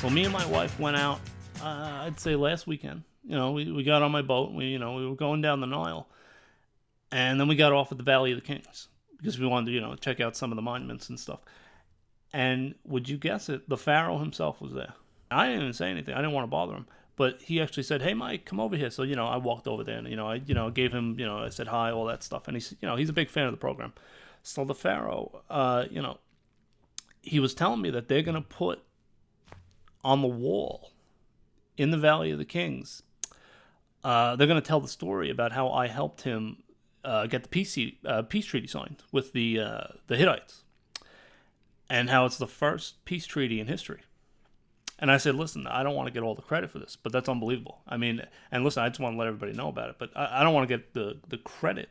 So me and my wife went out, I'd say last weekend. We got on my boat. We were going down the Nile. And then we got off at the Valley of the Kings because we wanted to, check out some of the monuments and stuff. And would you guess it? The Pharaoh himself was there. I didn't even say anything. I didn't want to bother him. But he actually said, "Hey, Mike, come over here." So, I walked over there and, I gave him, I said hi, all that stuff. And he's a big fan of the program. So the Pharaoh, he was telling me that they're going to put on the wall in the Valley of the Kings, they're going to tell the story about how I helped him get the peace treaty signed with the Hittites, and how it's the first peace treaty in history. And I said, listen, I don't want to get all the credit for this, but that's unbelievable. I mean, and listen, I just want to let everybody know about it, but I don't want to get the credit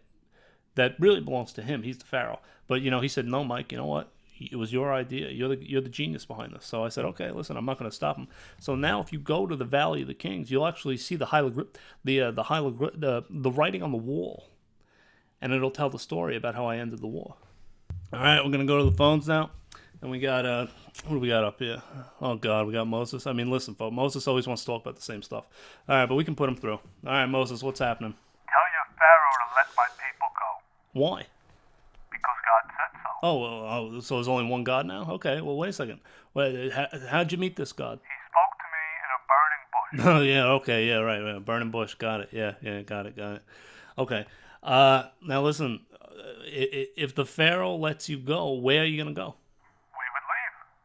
that really belongs to him. He's the Pharaoh. But, he said, no, Mike, you know what? It was your idea. You're the genius behind this. So I said, okay, listen, I'm not going to stop him. So now, if you go to the Valley of the Kings, you'll actually see the writing on the wall, and it'll tell the story about how I ended the war. All right, we're going to go to the phones now. And we got, what do we got up here? Oh, God, we got Moses. I mean, listen, folks, Moses always wants to talk about the same stuff. All right, but we can put him through. All right, Moses, what's happening? Tell your Pharaoh to let my people go. Why? Because God said so. Oh, so there's only one God now? Okay, well, wait a second. How'd you meet this God? He spoke to me in a burning bush. Oh, yeah, okay, yeah, right, burning bush, got it, yeah, got it. Okay, now listen, if the Pharaoh lets you go, where are you going to go?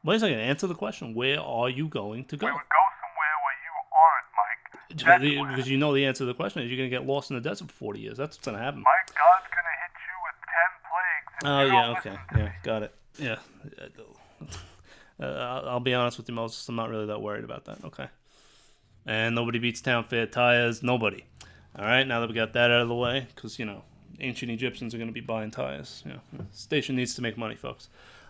Wait a second, answer the question. Where are you going to go? We would go somewhere where you aren't, Mike. Because you know the answer to the question is you're going to get lost in the desert for 40 years. That's what's going to happen. Mike, God's going to hit you with 10 plagues. Oh, yeah, okay. Yeah, got it. Yeah. I'll be honest with you, Moses. I'm not really that worried about that. Okay. And nobody beats town fair tires. Nobody. All right, now that we got that out of the way, because, ancient Egyptians are going to be buying tires. Station needs to make money, folks.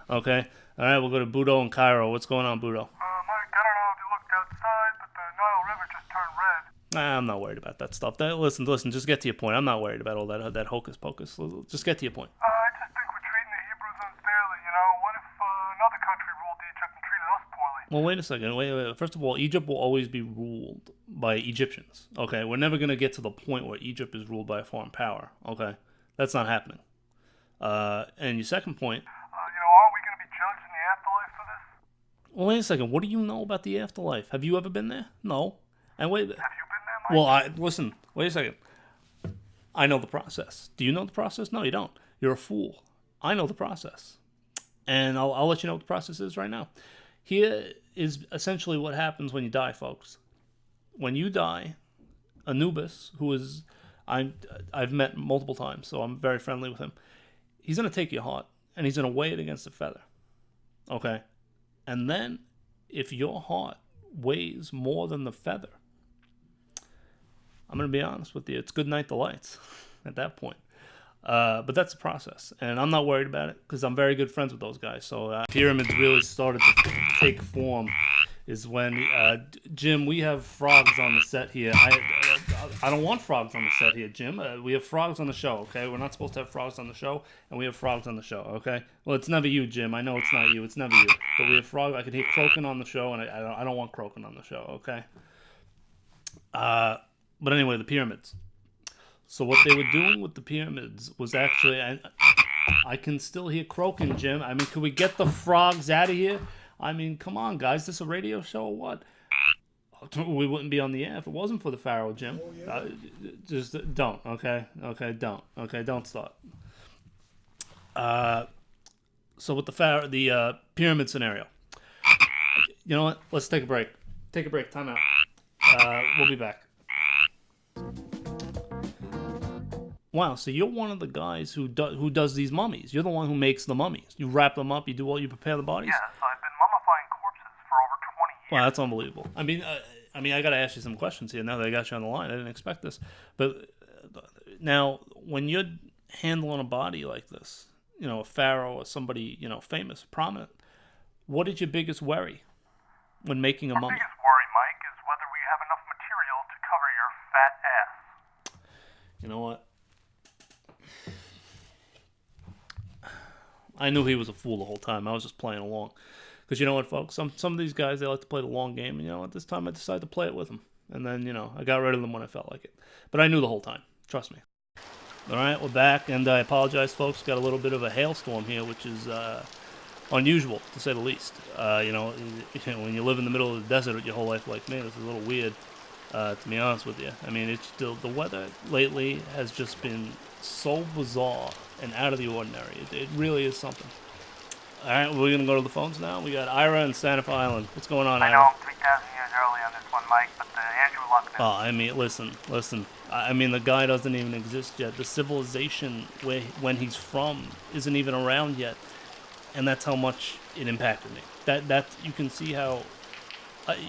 Okay. All right, we'll go to Budo in Cairo. What's going on, Budo? Mike, I don't know if you looked outside, but the Nile River just turned red. I'm not worried about that stuff. Listen, just get to your point. I'm not worried about all that hocus pocus. Just get to your point. I just think we're treating the Hebrews unfairly, What if another country ruled Egypt and treated us poorly? Well, wait a second. Wait. First of all, Egypt will always be ruled by Egyptians. Okay? We're never going to get to the point where Egypt is ruled by a foreign power. Okay? That's not happening. And your second point... aren't we going to be judged in the afterlife for this? Well, wait a second. What do you know about the afterlife? Have you ever been there? No. And wait... Have you been there, Mike? Well, listen. Wait a second. I know the process. Do you know the process? No, you don't. You're a fool. I know the process. And I'll let you know what the process is right now. Here is essentially what happens when you die, folks. When you die, Anubis, who is... I've met multiple times, so I'm very friendly with him. He's going to take your heart, and he's going to weigh it against a feather. Okay? And then, if your heart weighs more than the feather, I'm going to be honest with you, it's good night the lights at that point. But that's the process, and I'm not worried about it because I'm very good friends with those guys. So pyramids really started to take form is when, Jim, we have frogs on the set here. I don't want frogs on the set here, Jim. We have frogs on the show, okay? We're not supposed to have frogs on the show, and we have frogs on the show, okay? Well, it's never you, Jim. I know it's not you. It's never you. But we have frogs. I can hear croaking on the show, and I don't want croaking on the show, okay? But anyway, the pyramids. So what they were doing with the pyramids was actually... I can still hear croaking, Jim. I mean, could we get the frogs out of here? I mean, come on, guys. Is this a radio show or what? We wouldn't be on the air if it wasn't for the Pharaoh, Jim. Oh, yeah. Just don't, okay? Okay, don't. Okay, don't start. So with the pyramid scenario. You know what? Let's take a break. Take a break. Time out. We'll be back. Wow, so you're one of the guys who does these mummies. You're the one who makes the mummies. You wrap them up. You prepare the bodies. Yes, I've been mummifying corpses for over 20 years. Wow, that's unbelievable. I mean, I got to ask you some questions here now that I got you on the line. I didn't expect this, but now when you're handling a body like this, a pharaoh or somebody famous, prominent, what is your biggest worry when making a mummy? Our biggest worry, Mike, is whether we have enough material to cover your fat ass. You know what? I knew he was a fool the whole time. I was just playing along. Because you know what, folks? Some of these guys, they like to play the long game. And you know what? This time I decided to play it with them. And then, I got rid of them when I felt like it. But I knew the whole time. Trust me. All right, we're back. And I apologize, folks. Got a little bit of a hailstorm here, which is unusual, to say the least. When you live in the middle of the desert your whole life like me, this is a little weird, to be honest with you. I mean, it's still, the weather lately has just been so bizarre and out of the ordinary. It really is something. All right, we're going to go to the phones now. We got Ira in Santa Fe Island. What's going on, Ira? I know I'm 3,000 years early on this one, Mike, but Andrew Luck. Oh, I mean, listen. I mean, the guy doesn't even exist yet. The civilization when he's from isn't even around yet, and that's how much it impacted me. That you can see how.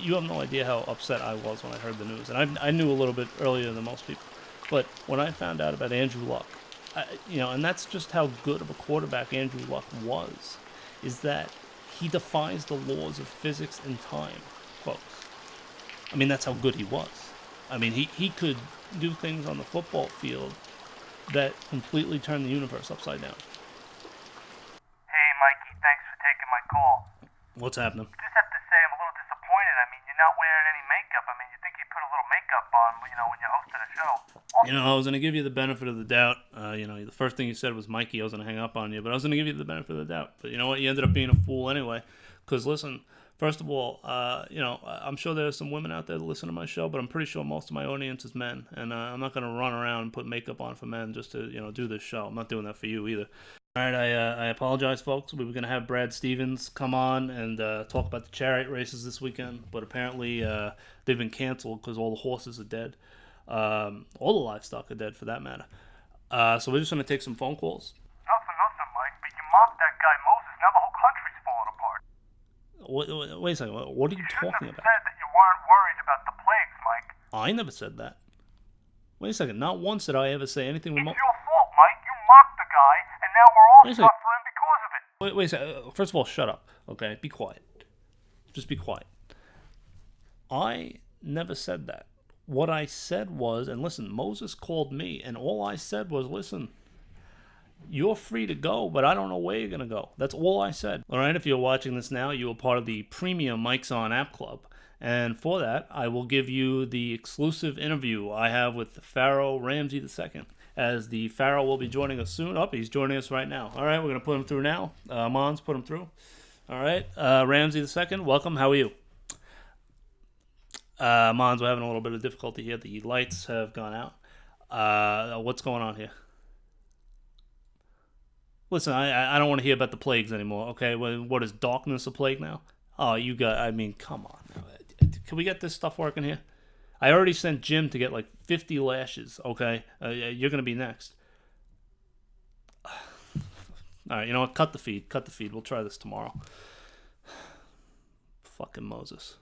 You have no idea how upset I was when I heard the news, and I knew a little bit earlier than most people, but when I found out about Andrew Luck, and that's just how good of a quarterback Andrew Luck was, is that he defies the laws of physics and time, folks. I mean, that's how good he was. I mean, he could do things on the football field that completely turned the universe upside down. Hey, Mikey, thanks for taking my call. What's happening? Just have to say I'm a little disappointed. I mean, you're not wearing any makeup. I mean, you think you put a little makeup on, when you hosted a show. I was going to give you the benefit of the doubt. The first thing you said was Mikey. I was going to hang up on you, but I was going to give you the benefit of the doubt. But you know what? You ended up being a fool anyway. Because listen, first of all, I'm sure there's some women out there that listen to my show, but I'm pretty sure most of my audience is men. And I'm not going to run around and put makeup on for men just to, do this show. I'm not doing that for you either. All right, I apologize, folks. We were going to have Brad Stevens come on and talk about the chariot races this weekend, but apparently they've been canceled because all the horses are dead. All the livestock are dead, for that matter. So we're just going to take some phone calls. Nothing, Mike, but you mocked that guy Moses. Now the whole country's falling apart. Wait a second. What are you talking about? You said that you weren't worried about the plagues, Mike. I never said that. Wait a second. Not once did I ever say anything It's remote. your fault, Mike. You mocked the guy, and now we're all suffering because of it. Wait a second. First of all, shut up. Okay? Be quiet. Just be quiet. I never said that. What I said was, and listen, Moses called me, and all I said was, listen, you're free to go, but I don't know where you're going to go. That's all I said. All right, if you're watching this now, you are part of the premium Mike's On app club. And for that, I will give you the exclusive interview I have with Pharoah Ramsey II, as the Pharoah will be joining us soon. Oh, he's joining us right now. All right, we're going to put him through now. Mons, put him through. All right, Ramsey II, welcome. How are you? Mons, we're having a little bit of difficulty here. The lights have gone out. What's going on here? Listen, I don't want to hear about the plagues anymore, okay? What is darkness a plague now? Oh, come on. Can we get this stuff working here? I already sent Jim to get like 50 lashes, okay? You're going to be next. All right, you know what? Cut the feed. We'll try this tomorrow. Fucking Moses.